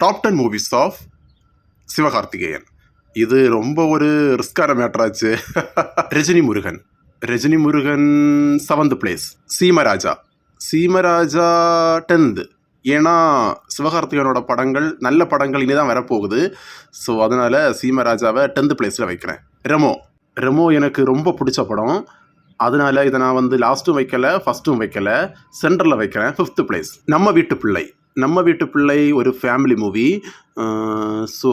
Top 10 movies of Sivakarthikeyan. இது ரொம்ப ஒரு ரிஸ்கான மேட்டராச்சு. Rajini Murugan 7th place. Seemaraja 10th. ஏன்னா சிவகார்த்திகேயனோட படங்கள் நல்ல படங்கள் இனிதான் வரப்போகுது. ஸோ அதனால சீமராஜாவை 10th பிளேஸில் வைக்கிறேன். ரெமோ எனக்கு ரொம்ப பிடிச்ச படம். அதனால இதை நான் வந்து லாஸ்ட்டும் வைக்கல, ஃபர்ஸ்ட்டும் வைக்கல, சென்டரில் வைக்கிறேன். 5th place. நம்ம வீட்டு பிள்ளை ஒரு family movie. So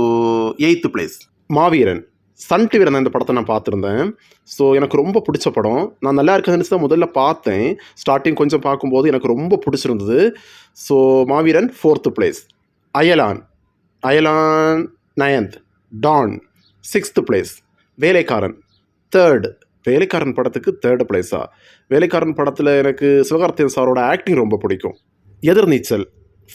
8th place. மாவீரன் சன் டிவியில் இந்த படத்தை நான் பார்த்துருந்தேன். ஸோ எனக்கு ரொம்ப பிடிச்ச படம். நான் நல்லா இருக்குதுன்னு தான் முதல்ல பார்த்தேன். ஸ்டார்டிங் கொஞ்சம் பார்க்கும்போது எனக்கு ரொம்ப பிடிச்சிருந்தது. ஸோ மாவீரன் 4th பிளேஸ். அயலான் 9th. Don 6th place. வேலைக்காரன் 3rd. வேலைக்காரன் படத்துக்கு 3rd பிளேஸா? வேலைக்காரன் படத்தில் எனக்கு சிவகார்த்திகேயன் சாரோட ஆக்டிங் ரொம்ப பிடிக்கும். எதிர்நீச்சல்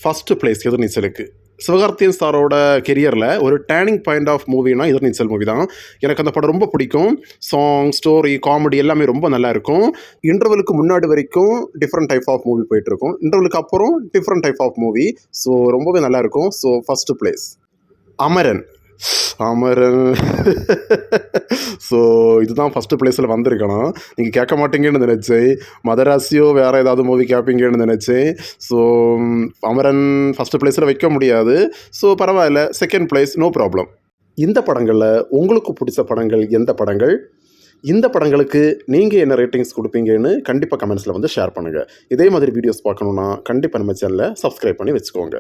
1st பிளேஸ். எதிர்நீச்சலுக்கு சிவகார்த்திகேயன் சாரோட கெரியரில் ஒரு டேர்னிங் பாயிண்ட் ஆஃப் மூவினா எதிர்நீச்சல் மூவி தான். எனக்கு அந்த படம் ரொம்ப பிடிக்கும். சாங், ஸ்டோரி, காமெடி எல்லாமே ரொம்ப நல்லா இருக்கும். இன்டர்வலுக்கு முன்னாடி வரைக்கும் டிஃப்ரெண்ட் டைப் ஆஃப் மூவி போயிட்டுருக்கும். இன்டர்வலுக்கு அப்புறம் different type of movie. So ரொம்பவே நல்லா இருக்கும். So 1st place. Amaran so இதுதான் 1st பிளேஸில் வந்திருக்கணும். நீங்கள் கேட்க மாட்டீங்கன்னு நினச்சேன். மதராசியோ வேறு ஏதாவது மூவி கேட்பீங்கன்னு நினச்சேன். ஸோ அமரன் 1st பிளேஸில் வைக்க முடியாது. ஸோ பரவாயில்ல, 2nd பிளேஸ், நோ ப்ராப்ளம். இந்த படங்களில் உங்களுக்கு பிடிச்ச படங்கள் எந்த படங்கள்? இந்த படங்களுக்கு நீங்கள் என்ன ரேட்டிங்ஸ் கொடுப்பீங்கன்னு கண்டிப்பாக கமெண்ட்ஸில் வந்து ஷேர் பண்ணுங்கள். இதே மாதிரி வீடியோஸ் பார்க்கணுன்னா கண்டிப்பாக நம்ம சேனலை சப்ஸ்கிரைப் பண்ணி வச்சுக்கோங்க.